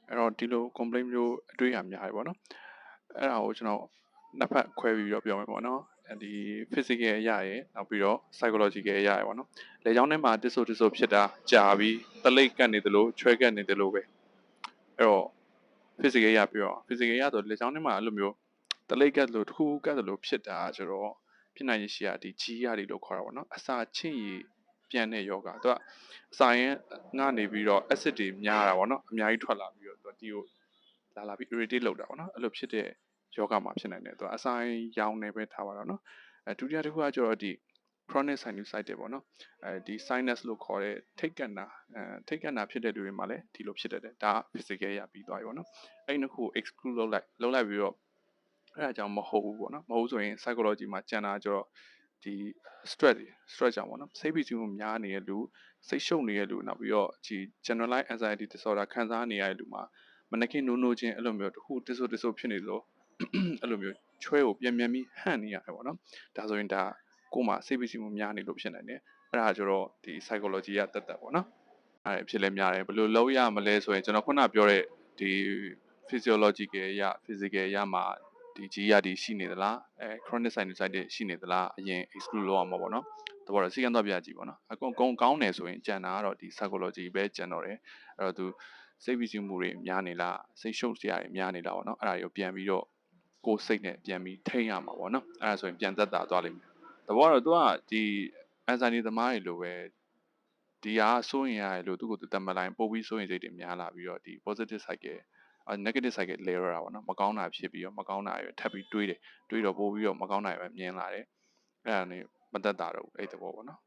အဲ့တော့ဒီလို complaint မျိုးအတွေ့အကြုံများတယ်ပေါ့နော်အဲ့ဒါကိုကျွန်တော်နှစ်ဖက်ခွဲပြီးတော့ပြောမယ်ပေါ့နော်ဒီ physical အရာရယ်နောက်ပြီးတော့ psychological အရာရယ်ပေါ့နော်လေကြောင်းထဲမှာတစ်ဆိုဖြစ်တာကြာပြီးတလိပ်ကတ်နေသလိုချွဲကတ်နေသလိုပဲအဲ့တော့ physical ရပြီးတော့ physical ရဆိုလေကြောင်းထဲမှာအဲ့လိုမျိုးတလိပ်ကတ်လို့တစ်ခုကတ်လို့ဖြစ်တာဆိုတော့ဖြစ်နိုင်ရရှိရဒီ G ရတယ်လို့ခေါ်တာပေါ့နော်အစာချင်းရည်ပြန်တဲ့ယောဂသူကအစာရင်ငှနေပြီးတော့ acid တွေများတာပေါ့နော်အများကြီးထွက်လာပြီးတော့ဒီကိုလာပြီး irritate လုပ်တာပေါ့နော်အဲ့လိုဖြစ်တဲ့ယောဂမှာဖြစ်နိုင်တယ်သူကအစာရင်ရောင်နေပဲထားပါတော့နော်ဒုတိယတစ်ခုကကျတော့ဒီ chronic sinusitis ပေါ့နော်ဒီ sinus လို့ခေါ်တဲ့ထိတ်ကန့်တာထိတ်ကန့်တာဖြစ်တဲ့လူတွေမှာလည်းဒီလိုဖြစ်တတ်တယ်ဒါ physical ရပြီးသွားပြီပေါ့နော်အဲ့နှစ်ခုကို exclude လုပ်လိုက်ပြီးတော့အဲ့ဒါကြောင့်မဟုတ်ဘူးပေါ့နော်မဟုတ်ဆိုရင် psychology မှာကျန်တာကျတော့ဒီ stress ကြောင့်ပေါ့နော်စိတ်ဖိစီးမှုများနေတဲ့လူစိတ်ရှုပ်နေတဲ့လူနောက်ပြီးတော့ဒီ generalized anxiety disorder ခံစားနေရတဲ့လူမှာမနက်ခင်းနိုးချင်းအဲ့လိုမျိုးတခုတဆိုဖြစ်နေလို့အဲ့လိုမျိုးချွဲကိုပြန်ပြီးဟန့်နေရတယ်ပေါ့နော်ဒါဆိုရင်ဒါကိုယ်မှာစိတ်ဖိစီးမှုများနေလို့ဖြစ်နိုင်တယ်အဲ့ဒါကျတော့ဒီ psychology ကတက်ပေါ့နော်အဲ့ဖြစ်လဲများတယ်ဘယ်လိုလုပ်ရမလဲဆိုရင်ကျွန်တော်ခုနပြောတဲ့ဒီ physiological ရ physical ရမှာဒီကြီးရဒီရှိနေသလားchronic sinusitis ရှိနေသလားအရင် exclude လုပ်အောင်ပါပေါ့နော်တဘောတော့စီကံတော့ပြကြည့်ပေါ့နော်အကုန်ကောင်းတယ်ဆိုရင်ကြံတာကတော့ဒီ psychology ပဲကြံတော့တယ်အဲ့တော့သူစိတ်ဖိစီးမှုတွေများနေလားစိတ်ရှုပ်စရာတွေများနေလားပေါ့နော်အဲ့ဒါတွေကိုပြန်ပြီးတော့ကိုယ်စိတ်နဲ့ပြန်ပြီးထိန်းရမှာပေါ့နော်အဲ့ဒါဆိုရင်ပြန်သက်သာသွားလိမ့်မယ်တဘောတော့သူကဒီ anxiety သမားတွေလိုပဲဒီဟာစိုးရင်ရတယ်လို့သူ့ကိုယ်သူတတ်မှတ်လိုက်ပို့ပြီးစိုးရင်စိတ်တွေများလာပြီးတော့ဒီ positive cycle negative cycle လဲရတာပေါ့နော်မကောင်းတာဖြစ်ပြီးတော့မကောင်းတာရထပ်ပြီးတွေးတယ်တွေးတော့ပို့ပြီးတော့မကောင်းတာပဲမြင်လာတယ်အဲ့ဒါနဲ့မသက်သာတော့ဘူးအဲ့တဘောပေါ့နော်